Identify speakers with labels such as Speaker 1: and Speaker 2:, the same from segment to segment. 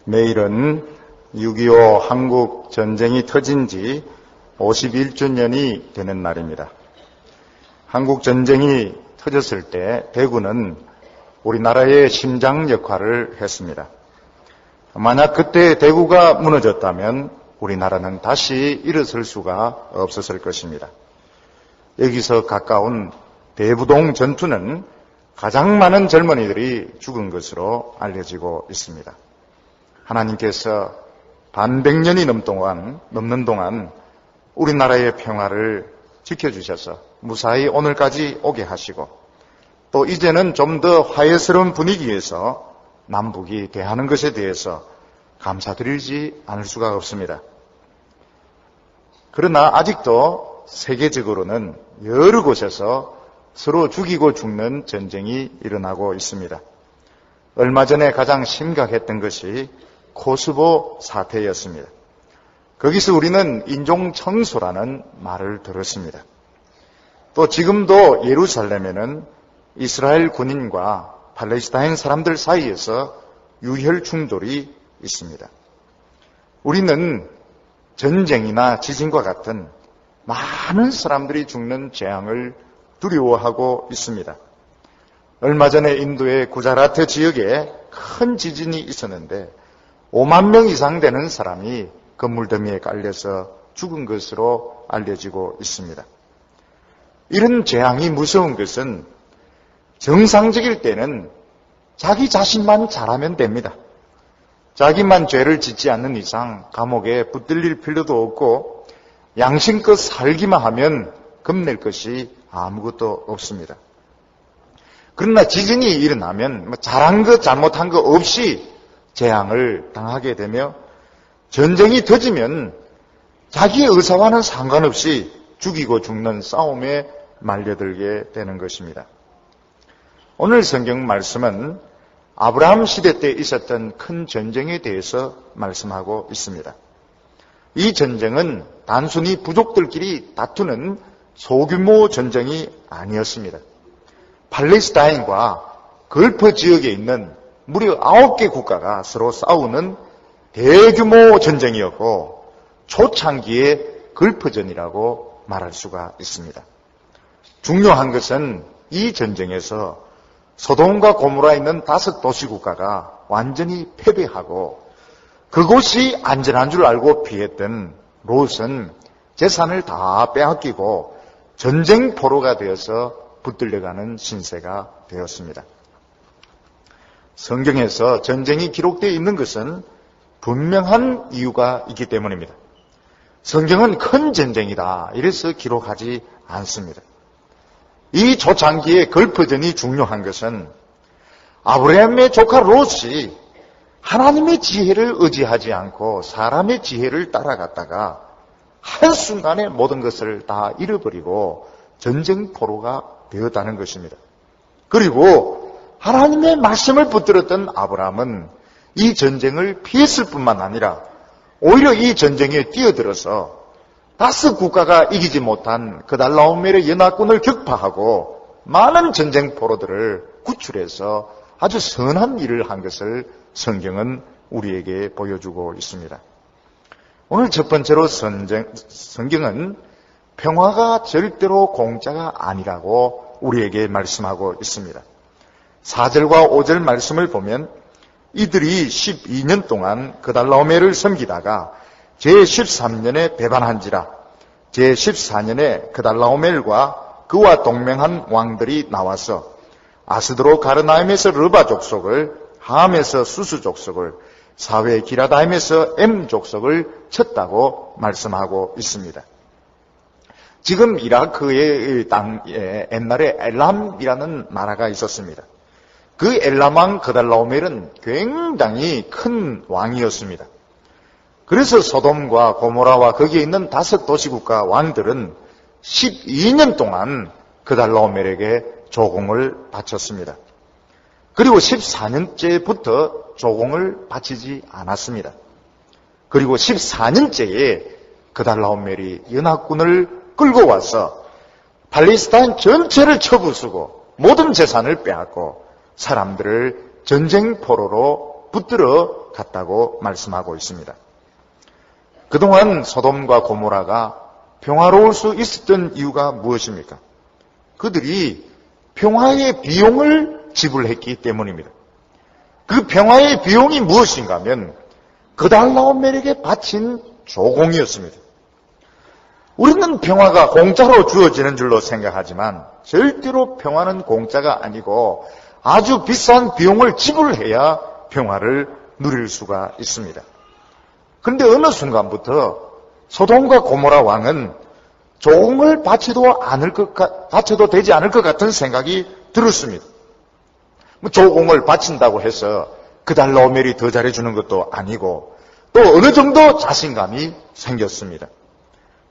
Speaker 1: 내일은 6.25 한국 전쟁이 터진 지 51주년이 되는 날입니다. 한국 전쟁이 터졌을 때 대구는 우리나라의 심장 역할을 했습니다. 만약 그때 대구가 무너졌다면 우리나라는 다시 일어설 수가 없었을 것입니다. 여기서 가까운 대부동 전투는 가장 많은 젊은이들이 죽은 것으로 알려지고 있습니다. 하나님께서 반백년이 넘는 동안 우리나라의 평화를 지켜주셔서 무사히 오늘까지 오게 하시고 또 이제는 좀 더 화해스러운 분위기에서 남북이 대하는 것에 대해서 감사드리지 않을 수가 없습니다. 그러나 아직도 세계적으로는 여러 곳에서 서로 죽이고 죽는 전쟁이 일어나고 있습니다. 얼마 전에 가장 심각했던 것이 코소보 사태였습니다. 거기서 우리는 인종 청소라는 말을 들었습니다. 또 지금도 예루살렘에는 이스라엘 군인과 팔레스타인 사람들 사이에서 유혈 충돌이 있습니다. 우리는 전쟁이나 지진과 같은 많은 사람들이 죽는 재앙을 두려워하고 있습니다. 얼마 전에 인도의 구자라트 지역에 큰 지진이 있었는데 5만 명 이상 되는 사람이 건물더미에 깔려서 죽은 것으로 알려지고 있습니다. 이런 재앙이 무서운 것은 정상적일 때는 자기 자신만 잘하면 됩니다. 자기만 죄를 짓지 않는 이상 감옥에 붙들릴 필요도 없고 양심껏 살기만 하면 겁낼 것이 아무것도 없습니다. 그러나 지진이 일어나면 잘한 것 잘못한 것 없이 재앙을 당하게 되며 전쟁이 터지면 자기의 의사와는 상관없이 죽이고 죽는 싸움에 말려들게 되는 것입니다. 오늘 성경 말씀은 아브라함 시대 때 있었던 큰 전쟁에 대해서 말씀하고 있습니다. 이 전쟁은 단순히 부족들끼리 다투는 소규모 전쟁이 아니었습니다. 팔레스타인과 걸프 지역에 있는 무려 9개 국가가 서로 싸우는 대규모 전쟁이었고 초창기의 걸프전이라고 말할 수가 있습니다. 중요한 것은 이 전쟁에서 소돔과 고모라에 있는 5도시 국가가 완전히 패배하고 그곳이 안전한 줄 알고 피했던 롯은 재산을 다 빼앗기고 전쟁 포로가 되어서 붙들려가는 신세가 되었습니다. 성경에서 전쟁이 기록되어 있는 것은 분명한 이유가 있기 때문입니다. 성경은 큰 전쟁이다 이래서 기록하지 않습니다. 이 초창기의 걸프전이 중요한 것은 아브라함의 조카 롯이 하나님의 지혜를 의지하지 않고 사람의 지혜를 따라갔다가 한순간에 모든 것을 다 잃어버리고 전쟁 포로가 되었다는 것입니다. 그리고 하나님의 말씀을 붙들었던 아브라함은 이 전쟁을 피했을 뿐만 아니라 오히려 이 전쟁에 뛰어들어서 5 국가가 이기지 못한 그달라오멜의 연합군을 격파하고 많은 전쟁 포로들을 구출해서 아주 선한 일을 한 것을 성경은 우리에게 보여주고 있습니다. 오늘 첫 번째로 성경은 평화가 절대로 공짜가 아니라고 우리에게 말씀하고 있습니다. 4절과 5절 말씀을 보면 이들이 12년 동안 그달라오멜을 섬기다가 제13년에 배반한지라 제14년에 그달라오멜과 그와 동맹한 왕들이 나와서 아스드로 가르나임에서 르바 족속을, 함에서 수수 족속을, 사회 기라다임에서 M 족속을 쳤다고 말씀하고 있습니다. 지금 이라크의 땅에 옛날에 엘람이라는 나라가 있었습니다. 그 엘람 왕 그달라오멜은 굉장히 큰 왕이었습니다. 그래서 소돔과 고모라와 거기에 있는 5도시 국가 왕들은 12년 동안 그달라오멜에게 조공을 바쳤습니다. 그리고 14년째부터 조공을 바치지 않았습니다. 그리고 14년째에 그달라오멜이 연합군을 끌고 와서 팔레스타인 전체를 쳐부수고 모든 재산을 빼앗고 사람들을 전쟁 포로로 붙들어 같다고 말씀하고 있습니다. 그동안 소돔과 고모라가 평화로울 수 있었던 이유가 무엇입니까? 그들이 평화의 비용을 지불했기 때문입니다. 그 평화의 비용이 무엇인가 하면 그달라오멜에게 바친 조공이었습니다. 우리는 평화가 공짜로 주어지는 줄로 생각하지만 절대로 평화는 공짜가 아니고 아주 비싼 비용을 지불해야 평화를 누릴 수가 있습니다. 그런데 어느 순간부터 소돔과 고모라 왕은 조공을 바쳐도 되지 않을 것 같은 생각이 들었습니다. 조공을 바친다고 해서 그달라오멜이 더 잘해주는 것도 아니고 또 어느 정도 자신감이 생겼습니다.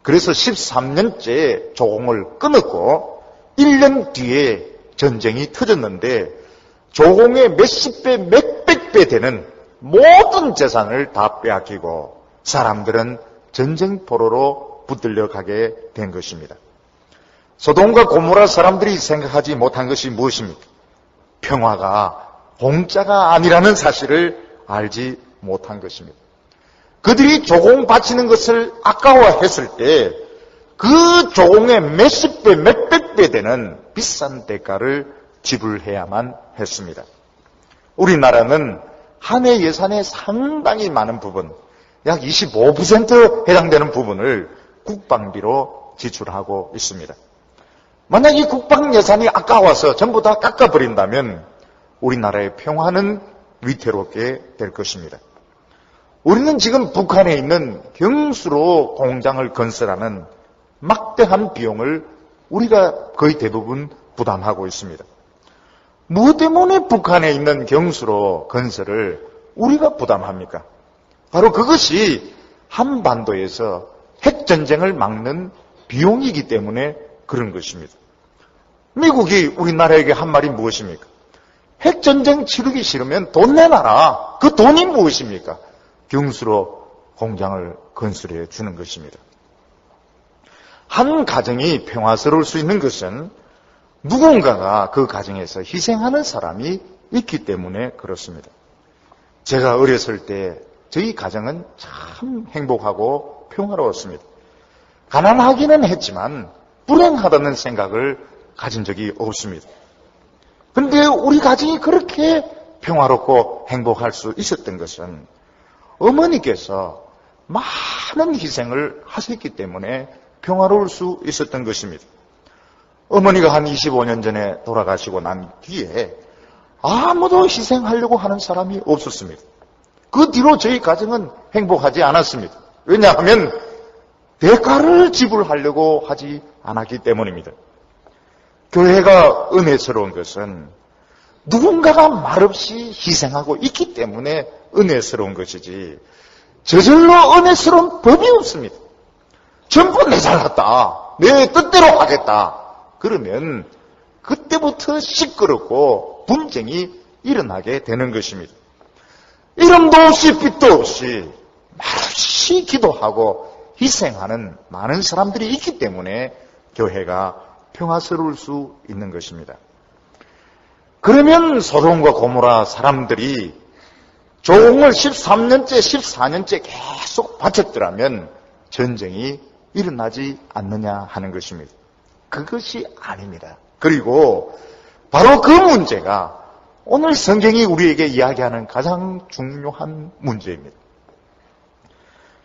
Speaker 1: 그래서 13년째 조공을 끊었고 1년 뒤에 전쟁이 터졌는데 조공의 몇십 배, 몇백 배 되는 모든 재산을 다 빼앗기고 사람들은 전쟁포로로 붙들려 가게 된 것입니다. 소돔과 고모라 사람들이 생각하지 못한 것이 무엇입니까? 평화가 공짜가 아니라는 사실을 알지 못한 것입니다. 그들이 조공 바치는 것을 아까워했을 때 그 조공의 몇십 배, 몇백 배 되는 비싼 대가를 지불해야만 했습니다. 우리나라는 한 해 예산의 상당히 많은 부분, 약 25% 해당되는 부분을 국방비로 지출하고 있습니다. 만약 이 국방 예산이 아까워서 전부 다 깎아버린다면 우리나라의 평화는 위태롭게 될 것입니다. 우리는 지금 북한에 있는 경수로 공장을 건설하는 막대한 비용을 우리가 거의 대부분 부담하고 있습니다. 무엇 때문에 북한에 있는 경수로 건설을 우리가 부담합니까? 바로 그것이 한반도에서 핵전쟁을 막는 비용이기 때문에 그런 것입니다. 미국이 우리나라에게 한 말이 무엇입니까? 핵전쟁 치르기 싫으면 돈 내놔라. 그 돈이 무엇입니까? 경수로 공장을 건설해 주는 것입니다. 한 가정이 평화스러울 수 있는 것은 누군가가 그 가정에서 희생하는 사람이 있기 때문에 그렇습니다. 제가 어렸을 때 저희 가정은 참 행복하고 평화로웠습니다. 가난하기는 했지만 불행하다는 생각을 가진 적이 없습니다. 그런데 우리 가정이 그렇게 평화롭고 행복할 수 있었던 것은 어머니께서 많은 희생을 하셨기 때문에 평화로울 수 있었던 것입니다. 어머니가 한 25년 전에 돌아가시고 난 뒤에 아무도 희생하려고 하는 사람이 없었습니다. 그 뒤로 저희 가정은 행복하지 않았습니다. 왜냐하면 대가를 지불하려고 하지 않았기 때문입니다. 교회가 은혜스러운 것은 누군가가 말없이 희생하고 있기 때문에 은혜스러운 것이지 저절로 은혜스러운 법이 없습니다. 전부 내 잘났다, 내 뜻대로 하겠다 그러면 그때부터 시끄럽고 분쟁이 일어나게 되는 것입니다. 이름도 없이 빛도 없이 말없이 기도하고 희생하는 많은 사람들이 있기 때문에 교회가 평화스러울 수 있는 것입니다. 그러면 소돔과 고모라 사람들이 조공을 13년째, 14년째 계속 바쳤더라면 전쟁이 일어나지 않느냐 하는 것입니다. 그것이 아닙니다. 그리고 바로 그 문제가 오늘 성경이 우리에게 이야기하는 가장 중요한 문제입니다.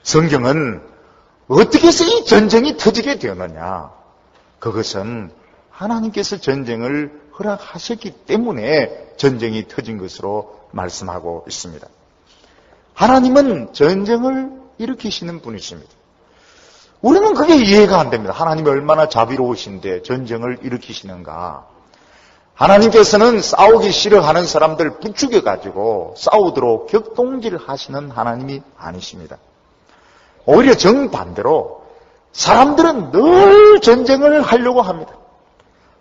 Speaker 1: 성경은 어떻게 해서 이 전쟁이 터지게 되었느냐? 그것은 하나님께서 전쟁을 허락하셨기 때문에 전쟁이 터진 것으로 말씀하고 있습니다. 하나님은 전쟁을 일으키시는 분이십니다. 우리는 그게 이해가 안 됩니다. 하나님이 얼마나 자비로우신데 전쟁을 일으키시는가. 하나님께서는 싸우기 싫어하는 사람들 부추겨가지고 싸우도록 격동질하시는 하나님이 아니십니다. 오히려 정반대로 사람들은 늘 전쟁을 하려고 합니다.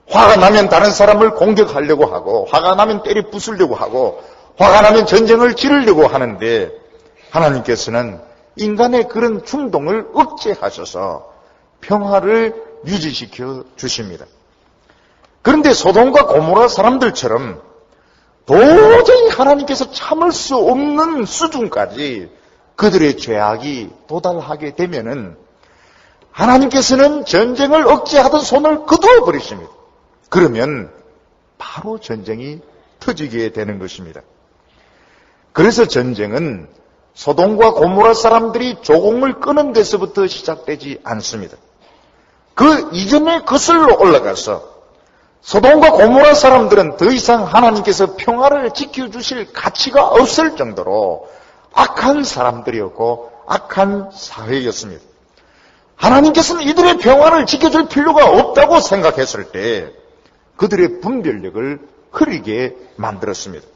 Speaker 1: 화가 나면 다른 사람을 공격하려고 하고, 화가 나면 때리 부수려고 하고, 화가 나면 전쟁을 치르려고 하는데 하나님께서는 인간의 그런 충동을 억제하셔서 평화를 유지시켜 주십니다. 그런데 소돔과 고모라 사람들처럼 도저히 하나님께서 참을 수 없는 수준까지 그들의 죄악이 도달하게 되면은 하나님께서는 전쟁을 억제하던 손을 거두어 버리십니다. 그러면 바로 전쟁이 터지게 되는 것입니다. 그래서 전쟁은 소돔과 고모라 사람들이 조공을 끄는 데서부터 시작되지 않습니다. 그 이전에 거슬러 올라가서 소돔과 고모라 사람들은 더 이상 하나님께서 평화를 지켜주실 가치가 없을 정도로 악한 사람들이었고 악한 사회였습니다. 하나님께서는 이들의 평화를 지켜줄 필요가 없다고 생각했을 때 그들의 분별력을 흐리게 만들었습니다.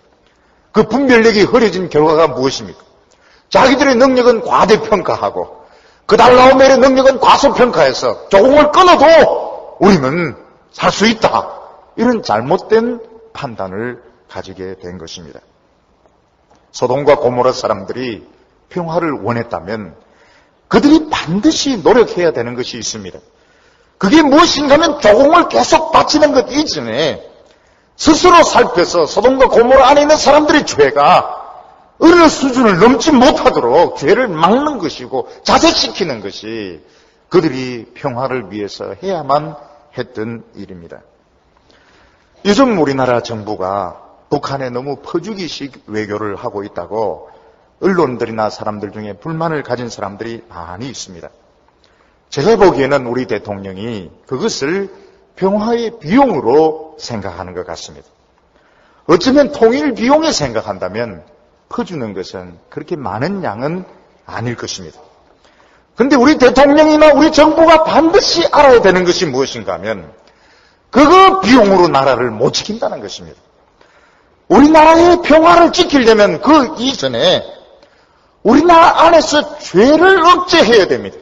Speaker 1: 그 분별력이 흐려진 결과가 무엇입니까? 자기들의 능력은 과대평가하고 그달라오멜의 능력은 과소평가해서 조공을 끊어도 우리는 살 수 있다. 이런 잘못된 판단을 가지게 된 것입니다. 소돔과 고모라 사람들이 평화를 원했다면 그들이 반드시 노력해야 되는 것이 있습니다. 그게 무엇인가 하면 조공을 계속 바치는 것 이전에 스스로 살펴서 소돔과 고모라 안에 있는 사람들의 죄가 어느 수준을 넘지 못하도록 죄를 막는 것이고 자제시키는 것이 그들이 평화를 위해서 해야만 했던 일입니다. 요즘 우리나라 정부가 북한에 너무 퍼주기식 외교를 하고 있다고 언론들이나 사람들 중에 불만을 가진 사람들이 많이 있습니다. 제가 보기에는 우리 대통령이 그것을 평화의 비용으로 생각하는 것 같습니다. 어쩌면 통일 비용에 생각한다면 퍼주는 것은 그렇게 많은 양은 아닐 것입니다. 그런데 우리 대통령이나 우리 정부가 반드시 알아야 되는 것이 무엇인가 하면 그거 비용으로 나라를 못 지킨다는 것입니다. 우리나라의 평화를 지키려면 그 이전에 우리나라 안에서 죄를 억제해야 됩니다.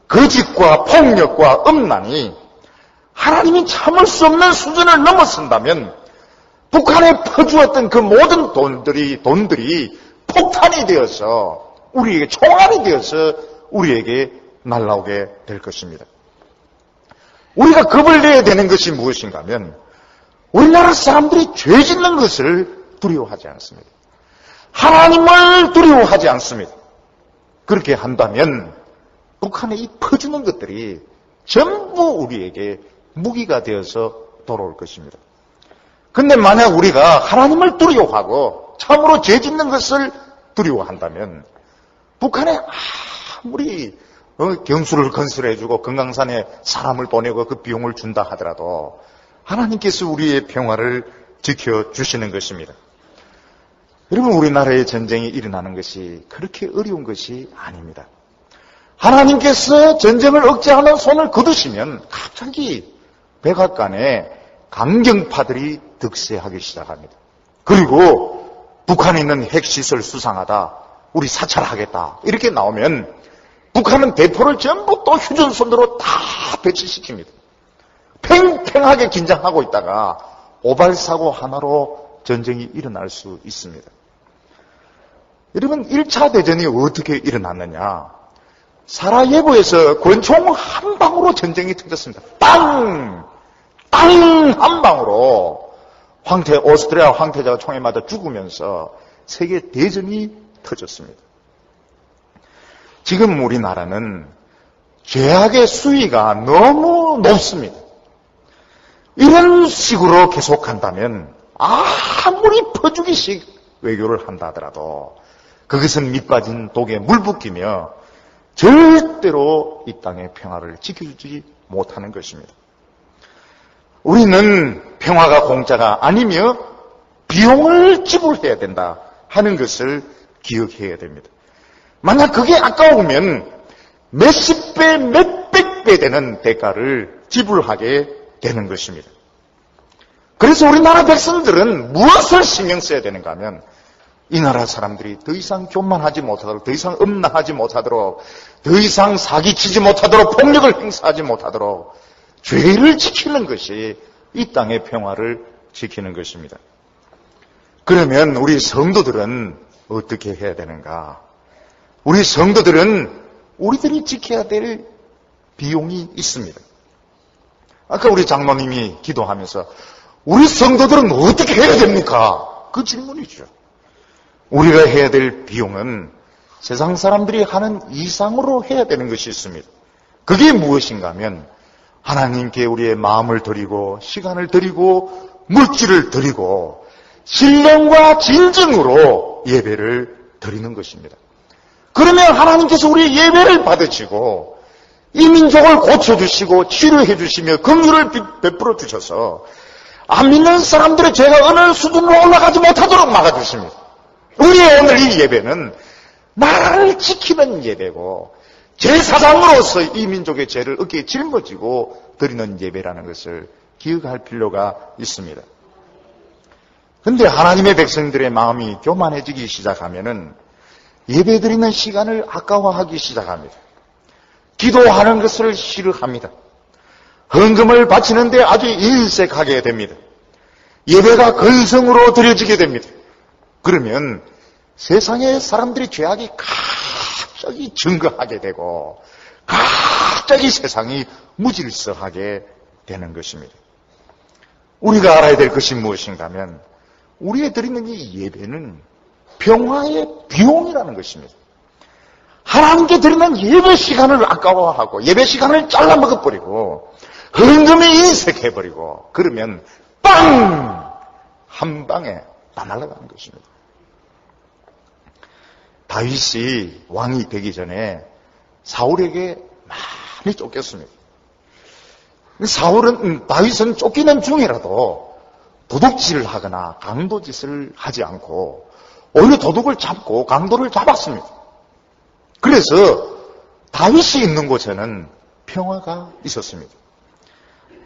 Speaker 1: 거짓과 폭력과 음란이 하나님이 참을 수 없는 수준을 넘어선다면 북한에 퍼주었던 그 모든 돈들이 폭탄이 되어서 우리에게 총알이 되어서 우리에게 날아오게 될 것입니다. 우리가 겁을 내야 되는 것이 무엇인가 하면 우리나라 사람들이 죄 짓는 것을 두려워하지 않습니다. 하나님을 두려워하지 않습니다. 그렇게 한다면 북한에 이 퍼주는 것들이 전부 우리에게 무기가 되어서 돌아올 것입니다. 근데 만약 우리가 하나님을 두려워하고 참으로 죄 짓는 것을 두려워한다면 북한에 아무리 경수를 건설해주고 금강산에 사람을 보내고 그 비용을 준다 하더라도 하나님께서 우리의 평화를 지켜주시는 것입니다. 여러분, 우리나라의 전쟁이 일어나는 것이 그렇게 어려운 것이 아닙니다. 하나님께서 전쟁을 억제하는 손을 거두시면 갑자기 백악관에 강경파들이 득세하기 시작합니다. 그리고 북한에 있는 핵시설 수상하다, 우리 사찰하겠다 이렇게 나오면 북한은 대포를 전부 또 휴전선으로 다 배치시킵니다. 팽팽하게 긴장하고 있다가 오발사고 하나로 전쟁이 일어날 수 있습니다. 여러분, 1차 대전이 어떻게 일어났느냐? 사라예보에서 권총 한 방으로 전쟁이 터졌습니다. 땅! 한 방으로 오스트리아 황태자가 총에 맞아 죽으면서 세계 대전이 터졌습니다. 지금 우리나라는 죄악의 수위가 너무 높습니다. 이런 식으로 계속한다면 아무리 퍼주기식 외교를 한다 하더라도 그것은 밑빠진 독에 물 붓기며 절대로 이 땅의 평화를 지켜주지 못하는 것입니다. 우리는 평화가 공짜가 아니며 비용을 지불해야 된다 하는 것을 기억해야 됩니다. 만약 그게 아까우면 몇십 배, 몇백 배 되는 대가를 지불하게 되는 것입니다. 그래서 우리나라 백성들은 무엇을 신경 써야 되는가 하면 이 나라 사람들이 더 이상 교만하지 못하도록, 더 이상 음란하지 못하도록, 더 이상 사기치지 못하도록, 폭력을 행사하지 못하도록 죄를 지키는 것이 이 땅의 평화를 지키는 것입니다. 그러면 우리 성도들은 어떻게 해야 되는가? 우리 성도들은 우리들이 지켜야 될 비용이 있습니다. 아까 우리 장로님이 기도하면서 우리 성도들은 어떻게 해야 됩니까? 그 질문이죠. 우리가 해야 될 비용은 세상 사람들이 하는 이상으로 해야 되는 것이 있습니다. 그게 무엇인가 하면 하나님께 우리의 마음을 드리고 시간을 드리고 물질을 드리고 신령과 진정으로 예배를 드리는 것입니다. 그러면 하나님께서 우리의 예배를 받으시고 이 민족을 고쳐주시고 치료해 주시며 긍휼을 베풀어 주셔서 안 믿는 사람들의 죄가 어느 수준으로 올라가지 못하도록 막아주십니다. 우리의 오늘 이 예배는 나라를 지키는 예배고 제사장으로서 이 민족의 죄를 어깨에 짊어지고 드리는 예배라는 것을 기억할 필요가 있습니다. 그런데 하나님의 백성들의 마음이 교만해지기 시작하면은 예배 드리는 시간을 아까워하기 시작합니다. 기도하는 것을 싫어합니다. 헌금을 바치는데 아주 인색하게 됩니다. 예배가 건성으로 드려지게 됩니다. 그러면 세상의 사람들이 죄악이 갑자기 증거하게 되고 갑자기 세상이 무질서하게 되는 것입니다. 우리가 알아야 될 것이 무엇인가 하면 우리의 드리는 이 예배는 평화의 비용이라는 것입니다. 하나님께 드리는 예배 시간을 아까워하고 예배 시간을 잘라먹어버리고 헌금에 인색해버리고 그러면 빵! 한 방에 다 날아가는 것입니다. 다윗이 왕이 되기 전에 사울에게 많이 쫓겼습니다. 다윗은 쫓기는 중이라도 도둑질을 하거나 강도짓을 하지 않고 오히려 도둑을 잡고 강도를 잡았습니다. 그래서 다윗이 있는 곳에는 평화가 있었습니다.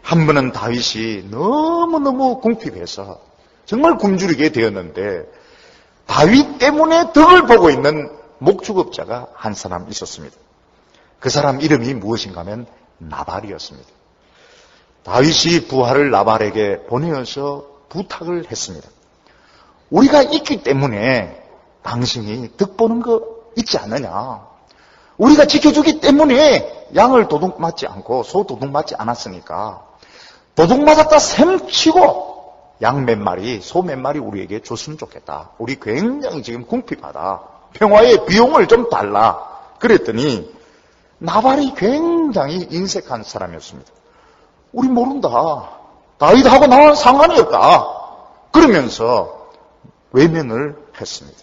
Speaker 1: 한 번은 다윗이 너무너무 궁핍해서 정말 굶주리게 되었는데 다윗 때문에 덕을 보고 있는 목축업자가 한 사람 있었습니다. 그 사람 이름이 무엇인가 하면 나발이었습니다. 다윗이 부하를 나발에게 보내어서 부탁을 했습니다. 우리가 있기 때문에 당신이 덕보는 거 있지 않느냐. 우리가 지켜주기 때문에 양을 도둑 맞지 않고 소 도둑 맞지 않았으니까 도둑 맞았다 셈치고 양 몇 마리, 소 몇 마리 우리에게 줬으면 좋겠다. 우리 굉장히 지금 궁핍하다. 평화의 비용을 좀 달라. 그랬더니 나발이 굉장히 인색한 사람이었습니다. 우리 모른다. 다윗하고 나와는 상관이 없다. 그러면서 외면을 했습니다.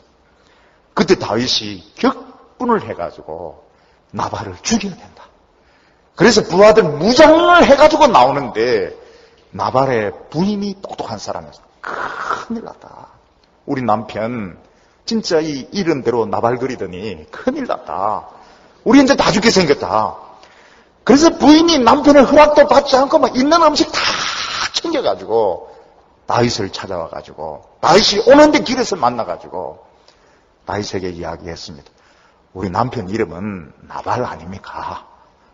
Speaker 1: 그때 다윗이 격분을 해가지고 나발을 죽여야 된다. 그래서 부하들 무장을 해가지고 나오는데 나발의 부인이 똑똑한 사람이었어. 큰일 났다. 우리 남편 진짜 이 이름대로 나발 그리더니 큰일 났다. 우리 이제 다 죽게 생겼다. 그래서 부인이 남편의 허락도 받지 않고 막 있는 음식 다 챙겨가지고 다윗을 찾아와가지고 다윗이 오는데 길에서 만나가지고 다윗에게 이야기했습니다. 우리 남편 이름은 나발 아닙니까?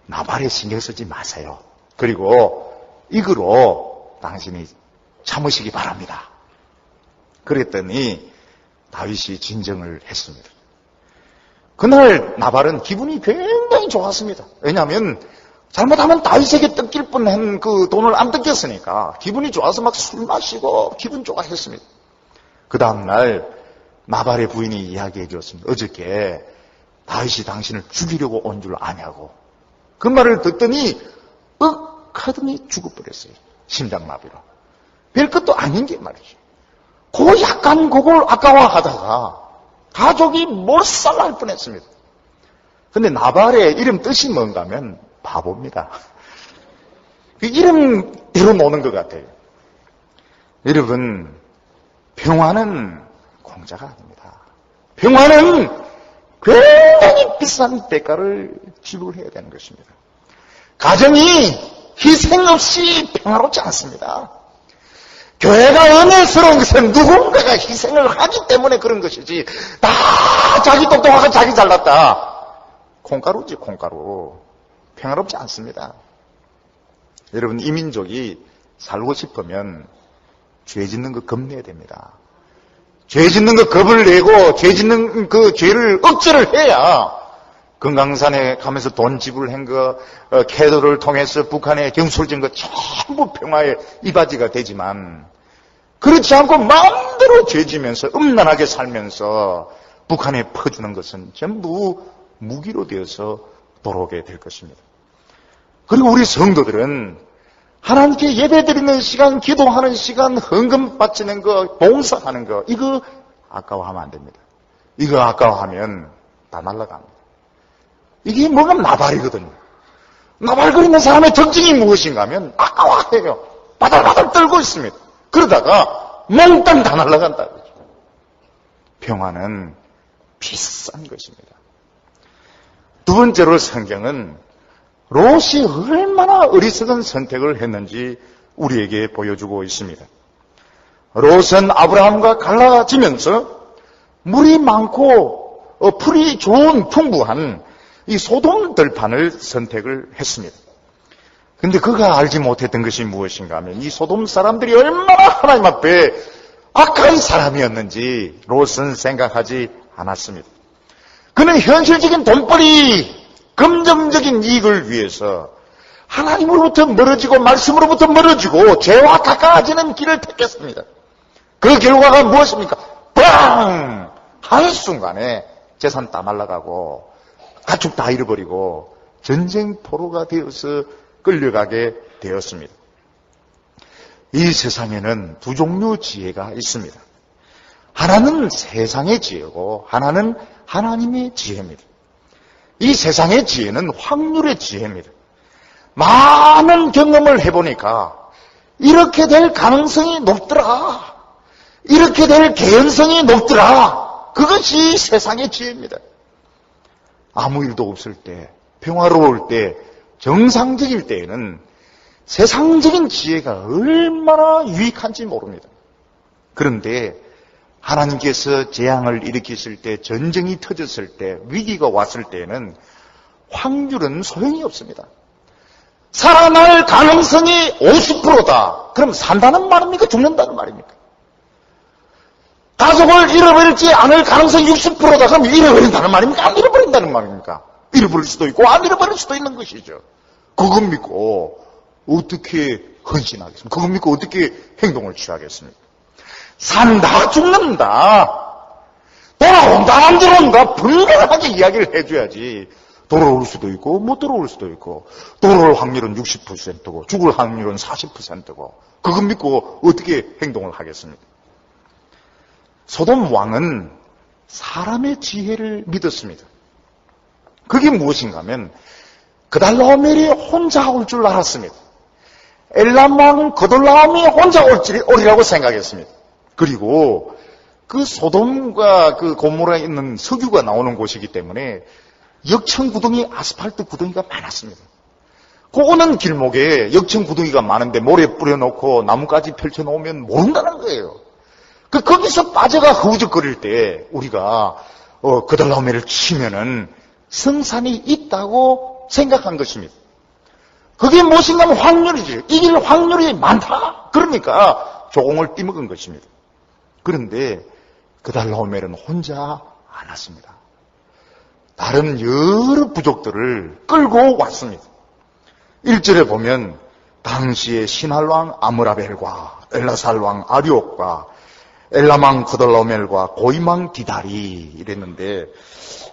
Speaker 1: 나발에 신경 쓰지 마세요. 그리고 이거로 당신이 참으시기 바랍니다. 그랬더니 다윗이 진정을 했습니다. 그날 나발은 기분이 굉장히 좋았습니다. 왜냐하면 잘못하면 다윗에게 뜯길 뻔한 그 돈을 안 뜯겼으니까 기분이 좋아서 막 술 마시고 기분 좋아했습니다. 그 다음날 나발의 부인이 이야기해 주었습니다. 어저께 다윗이 당신을 죽이려고 온 줄 아냐고. 그 말을 듣더니 하더니 죽어버렸어요. 심장마비로. 별것도 아닌 게 말이죠. 그 약간 그걸 아까워하다가 가족이 몰살날 뻔했습니다. 근데 나발의 이름 뜻이 뭔가 하면 바보입니다. 그 이름대로 노는 것 같아요. 여러분, 평화는 공짜가 아닙니다. 평화는 굉장히 비싼 대가를 지불해야 되는 것입니다. 가정이 희생 없이 평화롭지 않습니다. 교회가 은혜스러운 것은 누군가가 희생을 하기 때문에 그런 것이지 다 자기 똑똑하고 자기 잘났다. 콩가루지 콩가루. 평화롭지 않습니다. 여러분, 이 민족이 살고 싶으면 죄 짓는 거 겁내야 됩니다. 죄 짓는 거 겁을 내고 죄 짓는 그 죄를 억제를 해야 금강산에 가면서 돈 지불한 거, 캐도를 통해서 북한에 경솔진 거 전부 평화의 이바지가 되지만 그렇지 않고 마음대로 죄지면서 음란하게 살면서 북한에 퍼주는 것은 전부 무기로 되어서 돌아오게 될 것입니다. 그리고 우리 성도들은 하나님께 예배드리는 시간, 기도하는 시간, 헌금 바치는 거, 봉사하는 거, 이거 아까워하면 안 됩니다. 이거 아까워하면 다 날아갑니다. 이게 뭔가 나발이거든요. 나발거리는 사람의 특징이 무엇인가 하면 아까워해요. 바들바들 떨고 있습니다. 그러다가 몽땅 다 날아간다. 평화는 비싼 것입니다. 두 번째로 성경은 롯이 얼마나 어리석은 선택을 했는지 우리에게 보여주고 있습니다. 롯은 아브라함과 갈라지면서 물이 많고 풀이 좋은 풍부한 이 소돔 들판을 선택을 했습니다. 근데 그가 알지 못했던 것이 무엇인가 하면 이 소돔 사람들이 얼마나 하나님 앞에 악한 사람이었는지 롯은 생각하지 않았습니다. 그는 현실적인 돈벌이, 금전적인 이익을 위해서 하나님으로부터 멀어지고 말씀으로부터 멀어지고 죄와 가까워지는 길을 택했습니다. 그 결과가 무엇입니까? 빵! 한순간에 재산 다 날아가고 가축 다 잃어버리고 전쟁포로가 되어서 끌려가게 되었습니다. 이 세상에는 두 종류 지혜가 있습니다. 하나는 세상의 지혜고 하나는 하나님의 지혜입니다. 이 세상의 지혜는 확률의 지혜입니다. 많은 경험을 해보니까 이렇게 될 가능성이 높더라. 이렇게 될 개연성이 높더라. 그것이 세상의 지혜입니다. 아무 일도 없을 때, 평화로울 때, 정상적일 때에는 세상적인 지혜가 얼마나 유익한지 모릅니다. 그런데 하나님께서 재앙을 일으키실 때, 전쟁이 터졌을 때, 위기가 왔을 때에는 확률은 소용이 없습니다. 살아날 가능성이 50%다. 그럼 산다는 말입니까? 죽는다는 말입니까? 가족을 잃어버리지 않을 가능성이 60%다. 그럼 잃어버린다는 말입니까? 안 잃어버린다는 말입니까? 잃어버릴 수도 있고 안 잃어버릴 수도 있는 것이죠. 그것 믿고 어떻게 헌신하겠습니까? 그것 믿고 어떻게 행동을 취하겠습니까? 산다, 죽는다, 돌아온다, 안 들어온다, 분명하게 이야기를 해줘야지. 돌아올 수도 있고 못 돌아올 수도 있고, 돌아올 확률은 60%고 죽을 확률은 40%고 그것 믿고 어떻게 행동을 하겠습니까? 소돔 왕은 사람의 지혜를 믿었습니다. 그게 무엇인가 하면 그달라오멜이 혼자 올 줄 알았습니다. 엘람 왕은 그돌라오멜이 혼자 오리라고 생각했습니다. 그리고 그 소돔과 그 고모라에 있는 석유가 나오는 곳이기 때문에 역청 구덩이, 아스팔트 구덩이가 많았습니다. 그 오는 길목에 역청 구덩이가 많은데 모래 뿌려놓고 나뭇가지 펼쳐놓으면 모른다는 거예요. 거기서 빠져가 허우적거릴 때 우리가 그달라오멜을 치면은 성산이 있다고 생각한 것입니다. 그게 무엇인가 하면 확률이지. 이길 확률이 많다. 그러니까 조공을 띠먹은 것입니다. 그런데 그달라오멜은 혼자 안 왔습니다. 다른 여러 부족들을 끌고 왔습니다. 1절에 보면 당시의 신할왕 아므라벨과 엘라살왕 아리옥과 엘람왕 그달라오멜과 고임왕 디다리 이랬는데,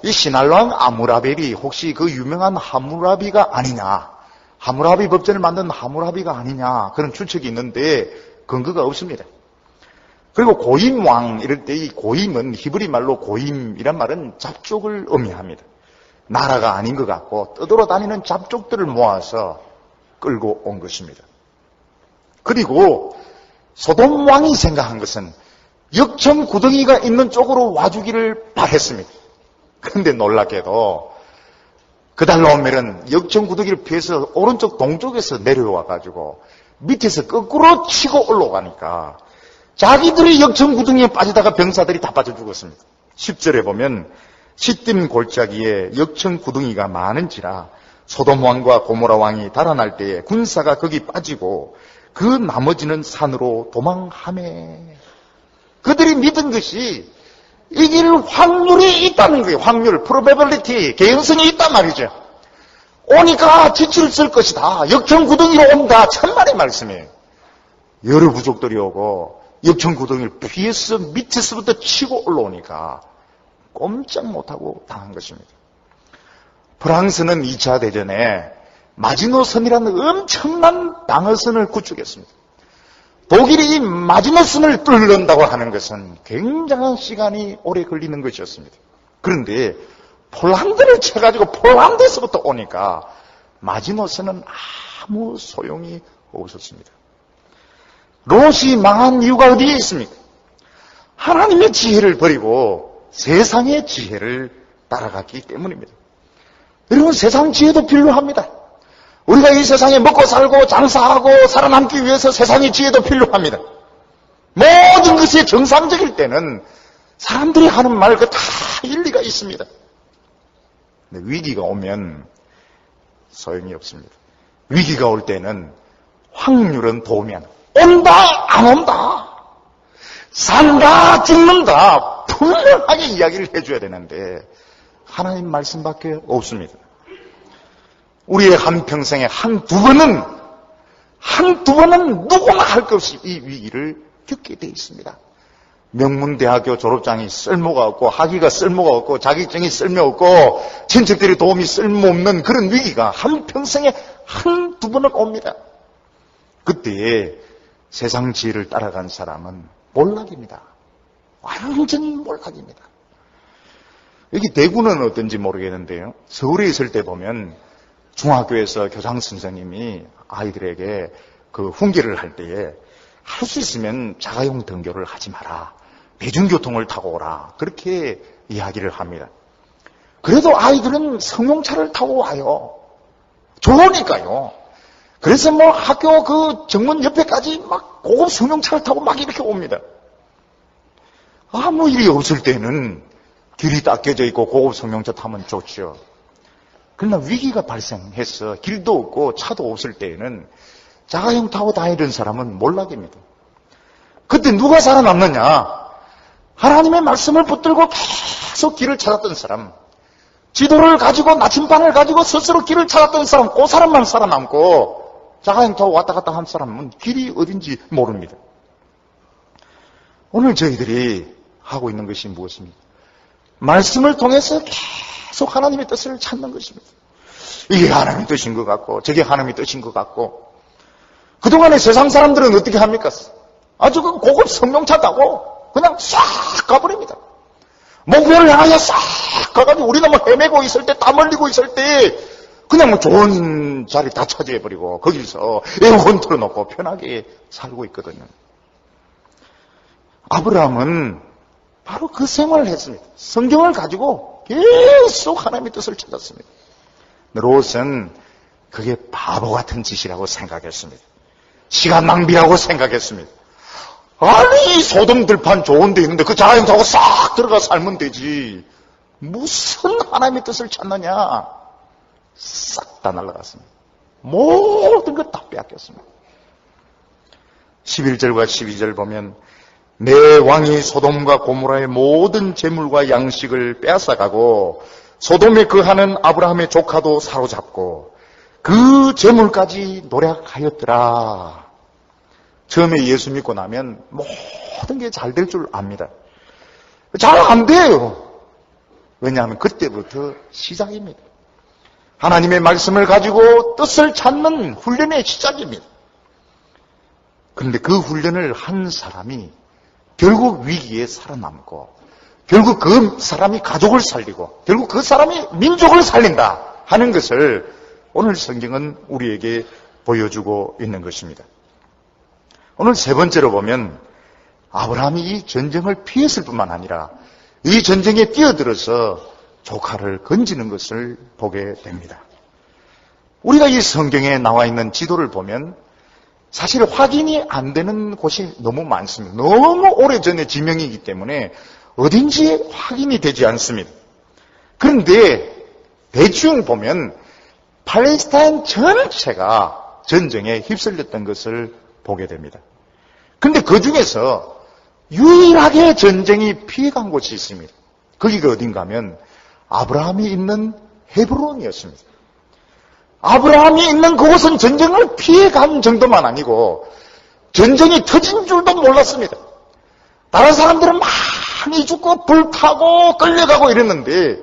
Speaker 1: 이 신할왕 아므라벨이 혹시 그 유명한 하무라비가 아니냐, 하무라비 법전을 만든 하무라비가 아니냐, 그런 추측이 있는데 근거가 없습니다. 그리고 고임왕 이럴 때 이 고임은 히브리 말로 고임이란 말은 잡족을 의미합니다. 나라가 아닌 것 같고 떠돌아다니는 잡족들을 모아서 끌고 온 것입니다. 그리고 소돔 왕이 생각한 것은 역청 구덩이가 있는 쪽으로 와주기를 바랬습니다. 그런데 놀랍게도 그달라오멜은 역청 구덩이를 피해서 오른쪽 동쪽에서 내려와가지고 밑에서 거꾸로 치고 올라가니까 자기들이 역청 구덩이에 빠지다가 병사들이 다 빠져 죽었습니다. 10절에 보면 시딤 골짜기에 역청 구덩이가 많은지라 소돔 왕과 고모라 왕이 달아날 때에 군사가 거기 빠지고 그 나머지는 산으로 도망하매. 그들이 믿은 것이 이길 확률이 있다는 거예요. 확률, probability, 개연성이 있단 말이죠. 오니까 지치를 쓸 것이다. 역청 구덩이로 온다. 천만의 말씀이에요. 여러 부족들이 오고 역청구덩이를 피해서 밑에서부터 치고 올라오니까 꼼짝 못하고 당한 것입니다. 프랑스는 2차 대전에 마지노선이라는 엄청난 방어선을 구축했습니다. 독일이 이 마지노선을 뚫는다고 하는 것은 굉장한 시간이 오래 걸리는 것이었습니다. 그런데 폴란드를 쳐가지고 폴란드에서부터 오니까 마지노선은 아무 소용이 없었습니다. 롯이 망한 이유가 어디에 있습니까? 하나님의 지혜를 버리고 세상의 지혜를 따라갔기 때문입니다. 여러분, 세상 지혜도 필요합니다. 우리가 이 세상에 먹고 살고 장사하고 살아남기 위해서 세상의 지혜도 필요합니다. 모든 것이 정상적일 때는 사람들이 하는 말 그 다 일리가 있습니다. 근데 위기가 오면 소용이 없습니다. 위기가 올 때는 확률은 도움이 안 온다 안 온다, 산다 죽는다 분명하게 이야기를 해줘야 되는데 하나님 말씀밖에 없습니다. 우리의 한평생에 한두 번은 누구나 할 것 없이 이 위기를 겪게 돼 있습니다. 명문대학교 졸업장이 쓸모가 없고 학위가 쓸모가 없고 자격증이 쓸모없고 친척들의 도움이 쓸모없는 그런 위기가 한평생에 한두 번은 옵니다. 그때 세상 지혜를 따라간 사람은 몰락입니다. 완전히 몰락입니다. 여기 대구는 어떤지 모르겠는데요, 서울에 있을 때 보면 중학교에서 교장 선생님이 아이들에게 그 훈계를 할 때에 할 수 있으면 자가용 등교를 하지 마라, 대중교통을 타고 오라, 그렇게 이야기를 합니다. 그래도 아이들은 승용차를 타고 와요. 좋으니까요. 그래서 뭐 학교 그 정문 옆에까지 막 고급 승용차를 타고 막 이렇게 옵니다. 아무 일이 없을 때는 길이 닦여져 있고 고급 승용차 타면 좋죠. 그러나 위기가 발생해서 길도 없고 차도 없을 때에는 자가용 타고 다니던 사람은 몰락입니다. 그때 누가 살아남느냐? 하나님의 말씀을 붙들고 계속 길을 찾았던 사람, 지도를 가지고 나침반을 가지고 스스로 길을 찾았던 사람, 그 사람만 살아남고 자가용 타고 왔다 갔다 한 사람은 길이 어딘지 모릅니다. 오늘 저희들이 하고 있는 것이 무엇입니까? 말씀을 통해서 계속 하나님의 뜻을 찾는 것입니다. 이게 하나님의 뜻인 것 같고 저게 하나님의 뜻인 것 같고. 그동안에 세상 사람들은 어떻게 합니까? 아주 그 고급 승용차 타고 그냥 싹 가버립니다. 목표를 향하여 싹 가가지고 우리는 뭐 헤매고 있을 때, 땀 흘리고 있을 때 그냥 뭐 좋은 자리 다 차지해버리고 거기서 에어컨 틀어놓고 편하게 살고 있거든요. 아브라함은 바로 그 생활을 했습니다. 성경을 가지고 계속 하나님의 뜻을 찾았습니다. 롯은 그게 바보 같은 짓이라고 생각했습니다. 시간 낭비라고 생각했습니다. 아니, 소돔 들판 좋은 데 있는데 그 자가용 타고 싹 들어가 살면 되지. 무슨 하나님의 뜻을 찾느냐. 싹 다 날아갔습니다. 모든 것 다 빼앗겼습니다. 11절과 12절 보면 내 왕이 소돔과 고모라의 모든 재물과 양식을 빼앗아가고 소돔에 거하는 아브라함의 조카도 사로잡고 그 재물까지 노력하였더라. 처음에 예수 믿고 나면 모든 게 잘 될 줄 압니다. 잘 안 돼요. 왜냐하면 그때부터 시작입니다. 하나님의 말씀을 가지고 뜻을 찾는 훈련의 시작입니다. 그런데 그 훈련을 한 사람이 결국 위기에 살아남고 결국 그 사람이 가족을 살리고 결국 그 사람이 민족을 살린다 하는 것을 오늘 성경은 우리에게 보여주고 있는 것입니다. 오늘 세 번째로 보면 아브라함이 이 전쟁을 피했을 뿐만 아니라 이 전쟁에 뛰어들어서 조카를 건지는 것을 보게 됩니다. 우리가 이 성경에 나와 있는 지도를 보면 사실 확인이 안 되는 곳이 너무 많습니다. 너무 오래전의 지명이기 때문에 어딘지 확인이 되지 않습니다. 그런데 대충 보면 팔레스타인 전체가 전쟁에 휩쓸렸던 것을 보게 됩니다. 그런데 그 중에서 유일하게 전쟁이 피해간 곳이 있습니다. 거기가 어딘가 하면 아브라함이 있는 헤브론이었습니다. 아브라함이 있는 그곳은 전쟁을 피해간 정도만 아니고 전쟁이 터진 줄도 몰랐습니다. 다른 사람들은 많이 죽고 불타고 끌려가고 이랬는데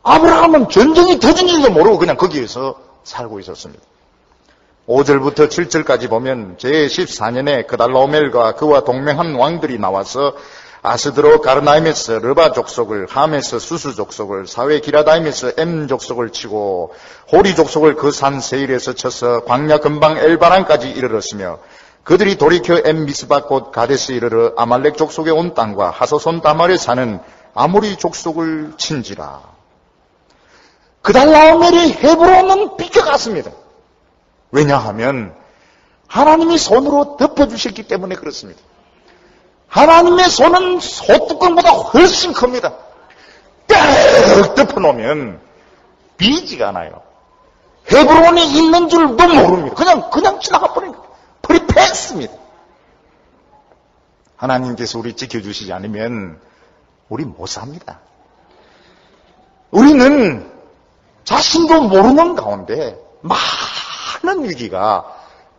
Speaker 1: 아브라함은 전쟁이 터진지도 모르고 그냥 거기에서 살고 있었습니다. 5절부터 7절까지 보면 제14년에 그달라오멜과 그와 동맹한 왕들이 나와서 아스드로 가르나임에서 르바 족속을, 함에서 수수 족속을, 사회 기라다임에서 엠 족속을 치고 호리 족속을 그 산 세일에서 쳐서 광야 근방 엘바란까지 이르렀으며 그들이 돌이켜 엠 미스바 곧 가데스에 이르러 아말렉 족속의 온 땅과 하소손 다말에 사는 아모리 족속을 친지라. 그달라오멜이 헤브론은 비켜갔습니다. 왜냐하면 하나님이 손으로 덮어주셨기 때문에 그렇습니다. 하나님의 손은 소뚜껑보다 훨씬 큽니다. 딱 덮어놓으면 비지가 않아요. 헤브론이 있는 줄도 모릅니다. 그냥 지나가 버립니다. 불이 패습니다. 하나님께서 우리 지켜주시지 않으면 우리 못 삽니다. 우리는 자신도 모르는 가운데 많은 위기가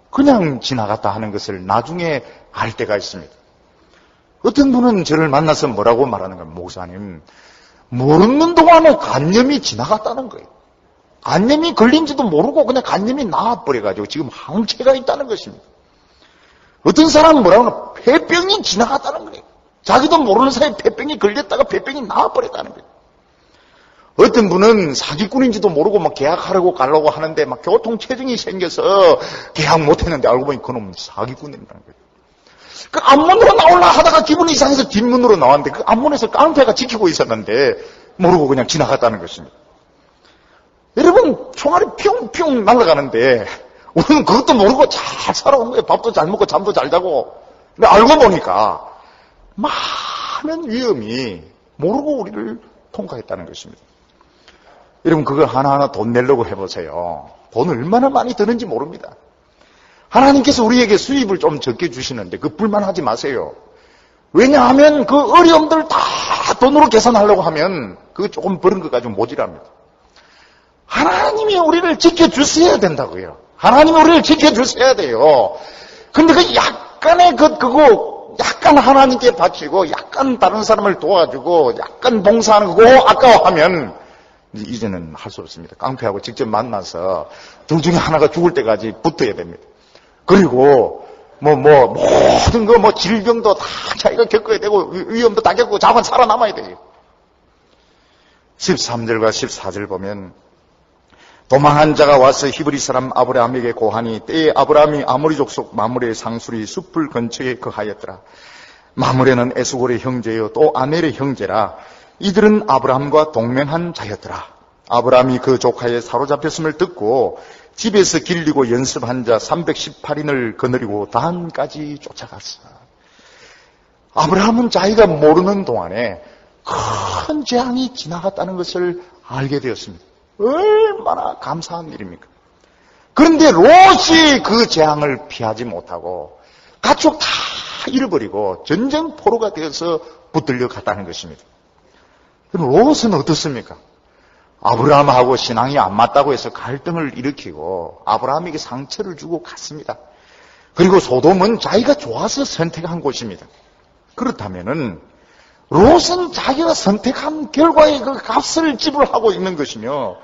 Speaker 1: 그냥 지나갔다 하는 것을 나중에 알 때가 있습니다. 어떤 분은 저를 만나서 뭐라고 말하는 거예요? 목사님, 모르는 동안에 간염이 지나갔다는 거예요. 간염이 걸린지도 모르고 그냥 간염이 나와버려가지고 지금 항체가 있다는 것입니다. 어떤 사람은 뭐라고 하나? 폐병이 지나갔다는 거예요. 자기도 모르는 사이에 폐병이 걸렸다가 폐병이 나와버렸다는 거예요. 어떤 분은 사기꾼인지도 모르고 막 계약하려고 가려고 하는데 막 교통체증이 생겨서 계약 못했는데 알고 보니 그놈은 사기꾼이라는 거예요. 그 앞문으로 나오려 하다가 기분이 이상해서 뒷문으로 나왔는데 그 앞문에서 깡패가 지키고 있었는데 모르고 그냥 지나갔다는 것입니다. 여러분, 총알이 뿅뿅 날아가는데 우리는 그것도 모르고 잘 살아온 거예요. 밥도 잘 먹고 잠도 잘 자고. 근데 알고 보니까 많은 위험이 모르고 우리를 통과했다는 것입니다. 여러분, 그걸 하나하나 돈 내려고 해보세요. 돈 얼마나 많이 드는지 모릅니다. 하나님께서 우리에게 수입을 좀 적게 주시는데 그 불만하지 마세요. 왜냐하면 그 어려움들 다 돈으로 계산하려고 하면 그 조금 버는 것 가지고 모자랍니다. 하나님이 우리를 지켜주셔야 된다고요. 하나님이 우리를 지켜주셔야 돼요. 근데 그 약간의 그거 약간 하나님께 바치고 약간 다른 사람을 도와주고 약간 봉사하는 거 아까워하면 이제는 할 수 없습니다. 깡패하고 직접 만나서 둘 중에 하나가 죽을 때까지 붙어야 됩니다. 그리고 모든 거 질병도 다 자기가 겪어야 되고 위험도 다 겪고 자만 살아남아야 돼요. 13절과 14절 보면 도망한 자가 와서 히브리 사람 아브라함에게 고하니 때에 아브라함이 아모리 족속 마므레의 상술이 숲을 근처에 거하였더라. 마므레는 에스골의 형제요 또 아넬의 형제라. 이들은 아브라함과 동맹한 자였더라. 아브라함이 그 조카의 사로잡혔음을 듣고 집에서 길리고 연습한 자 318인을 거느리고 단까지 쫓아갔어. 아브라함은 자기가 모르는 동안에 큰 재앙이 지나갔다는 것을 알게 되었습니다. 얼마나 감사한 일입니까? 그런데 롯이 그 재앙을 피하지 못하고 가축 다 잃어버리고 전쟁 포로가 되어서 붙들려 갔다는 것입니다. 그럼 롯은 어떻습니까? 아브라함하고 신앙이 안 맞다고 해서 갈등을 일으키고 아브라함에게 상처를 주고 갔습니다. 그리고 소돔은 자기가 좋아서 선택한 곳입니다. 그렇다면은 롯은 자기가 선택한 결과의 그 값을 지불하고 있는 것이며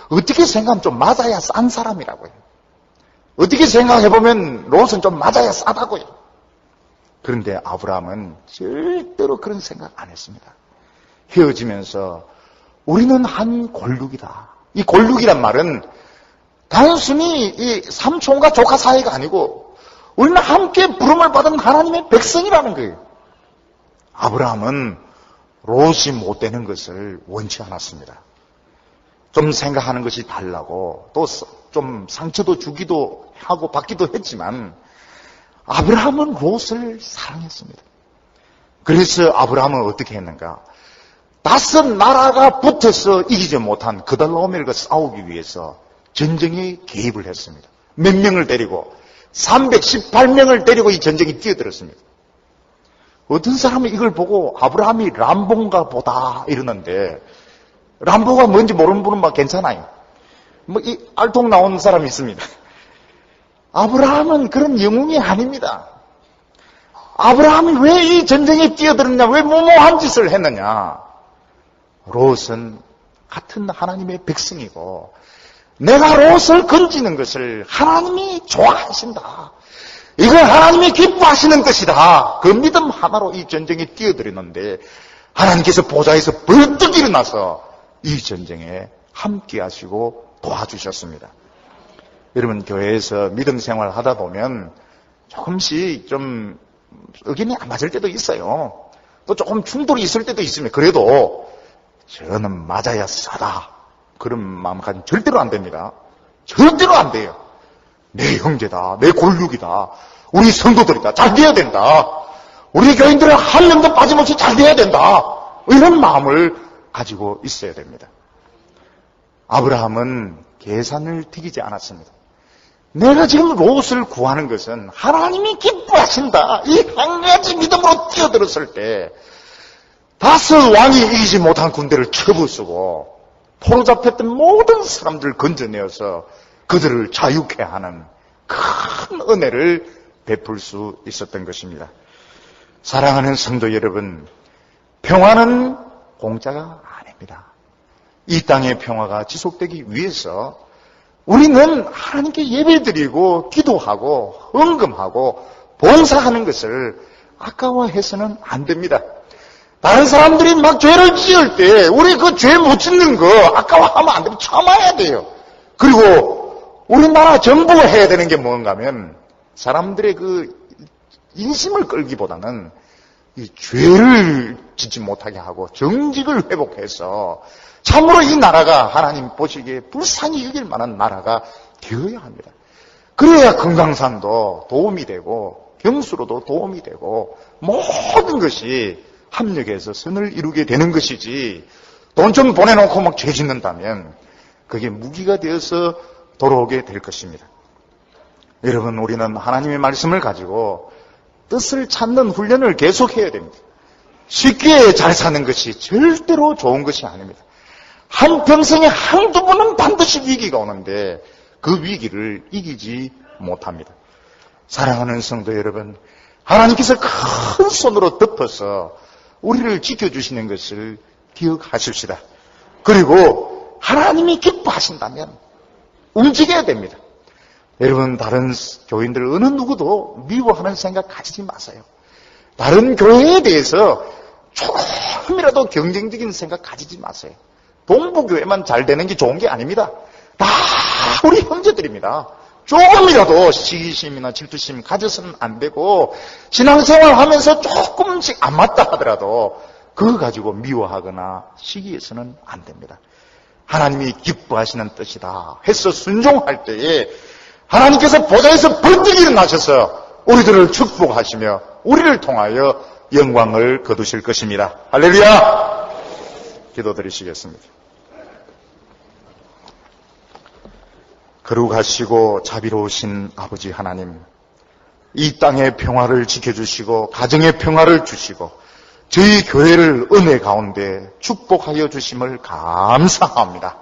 Speaker 1: 어떻게 생각하면 좀 맞아야 싼 사람이라고요. 어떻게 생각해보면 롯은 좀 맞아야 싸다고요. 그런데 아브라함은 절대로 그런 생각 안 했습니다. 헤어지면서 우리는 한 골육이다. 이 골육이란 말은 단순히 이 삼촌과 조카 사이가 아니고 우리는 함께 부름을 받은 하나님의 백성이라는 거예요. 아브라함은 롯이 못 되는 것을 원치 않았습니다. 좀 생각하는 것이 달라고 또 좀 상처도 주기도 하고 받기도 했지만 아브라함은 롯을 사랑했습니다. 그래서 아브라함은 어떻게 했는가? 5 나라가 붙어서 이기지 못한 그달라오멜과 싸우기 위해서 전쟁에 개입을 했습니다. 몇 명을 데리고 318명을 데리고 이 전쟁에 뛰어들었습니다. 어떤 사람은 이걸 보고 아브라함이 람보인가 보다 이러는데 람보가 뭔지 모르는 분은 막 괜찮아요. 이 알통 나온 사람이 있습니다. 아브라함은 그런 영웅이 아닙니다. 아브라함이 왜 이 전쟁에 뛰어들었냐? 왜 무모한 짓을 했느냐? 롯은 같은 하나님의 백성이고 내가 롯을 건지는 것을 하나님이 좋아하신다. 이건 하나님이 기뻐하시는 것이다. 그 믿음 하나로 이 전쟁에 뛰어들었는데 하나님께서 보좌에서 벌떡 일어나서 이 전쟁에 함께 하시고 도와주셨습니다. 여러분, 교회에서 믿음 생활 하다 보면 조금씩 좀 의견이 안 맞을 때도 있어요. 또 조금 충돌이 있을 때도 있습니다. 그래도 저는 맞아야 싸다, 그런 마음 가지면 절대로 안 됩니다. 절대로 안 돼요. 내 형제다, 내 골육이다, 우리 성도들이다, 잘 돼야 된다, 우리 교인들은 한 명도 빠짐없이 잘 돼야 된다, 이런 마음을 가지고 있어야 됩니다. 아브라함은 계산을 튀기지 않았습니다. 내가 지금 롯을 구하는 것은 하나님이 기뻐하신다, 이 한 가지 믿음으로 뛰어들었을 때 다섯 왕이 이기지 못한 군대를 쳐부수고 포로 잡혔던 모든 사람들을 건져내어서 그들을 자유케 하는 큰 은혜를 베풀 수 있었던 것입니다. 사랑하는 성도 여러분, 평화는 공짜가 아닙니다. 이 땅의 평화가 지속되기 위해서 우리는 하나님께 예배드리고 기도하고 헌금하고 봉사하는 것을 아까워해서는 안 됩니다. 다른 사람들이 막 죄를 지을 때 우리 그 죄 못 짓는 거 아까워하면 안 됩니다. 참아야 돼요. 그리고 우리나라 정부가 해야 되는 게 뭔가 하면 사람들의 그 인심을 끌기보다는 이 죄를 짓지 못하게 하고 정직을 회복해서 참으로 이 나라가 하나님 보시기에 불쌍히 여길 만한 나라가 되어야 합니다. 그래야 금강산도 도움이 되고 경수로도 도움이 되고 모든 것이 합력해서 선을 이루게 되는 것이지, 돈 좀 보내놓고 막 죄 짓는다면 그게 무기가 되어서 돌아오게 될 것입니다. 여러분, 우리는 하나님의 말씀을 가지고 뜻을 찾는 훈련을 계속해야 됩니다. 쉽게 잘 사는 것이 절대로 좋은 것이 아닙니다. 한평생에 한두 번은 반드시 위기가 오는데 그 위기를 이기지 못합니다. 사랑하는 성도 여러분, 하나님께서 큰 손으로 덮어서 우리를 지켜주시는 것을 기억하십시다. 그리고 하나님이 기뻐하신다면 움직여야 됩니다. 여러분, 다른 교인들 어느 누구도 미워하는 생각 가지지 마세요. 다른 교회에 대해서 조금이라도 경쟁적인 생각 가지지 마세요. 동부교회만 잘 되는 게 좋은 게 아닙니다. 다 우리 형제들입니다. 조금이라도 시기심이나 질투심 가져서는 안 되고, 신앙생활 하면서 조금씩 안 맞다 하더라도 그거 가지고 미워하거나 시기해서는 안 됩니다. 하나님이 기뻐하시는 뜻이다 해서 순종할 때에 하나님께서 보좌에서 번뜩 일어나셔서 우리들을 축복하시며 우리를 통하여 영광을 거두실 것입니다. 할렐루야! 기도드리시겠습니다. 거룩하시고 자비로우신 아버지 하나님, 이 땅의 평화를 지켜주시고 가정의 평화를 주시고 저희 교회를 은혜 가운데 축복하여 주심을 감사합니다.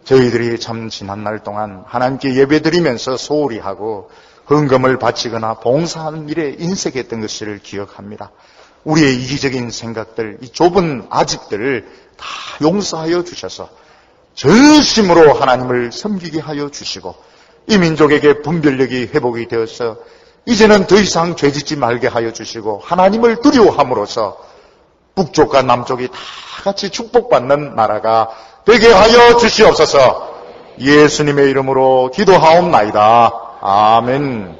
Speaker 1: 저희들이 참 지난 날 동안 하나님께 예배드리면서 소홀히 하고 헌금을 바치거나 봉사하는 일에 인색했던 것을 기억합니다. 우리의 이기적인 생각들, 이 좁은 아집들을 다 용서하여 주셔서 전심으로 하나님을 섬기게 하여 주시고 이 민족에게 분별력이 회복이 되어서 이제는 더 이상 죄짓지 말게 하여 주시고 하나님을 두려워함으로써 북쪽과 남쪽이 다 같이 축복받는 나라가 되게 하여 주시옵소서. 예수님의 이름으로 기도하옵나이다. 아멘.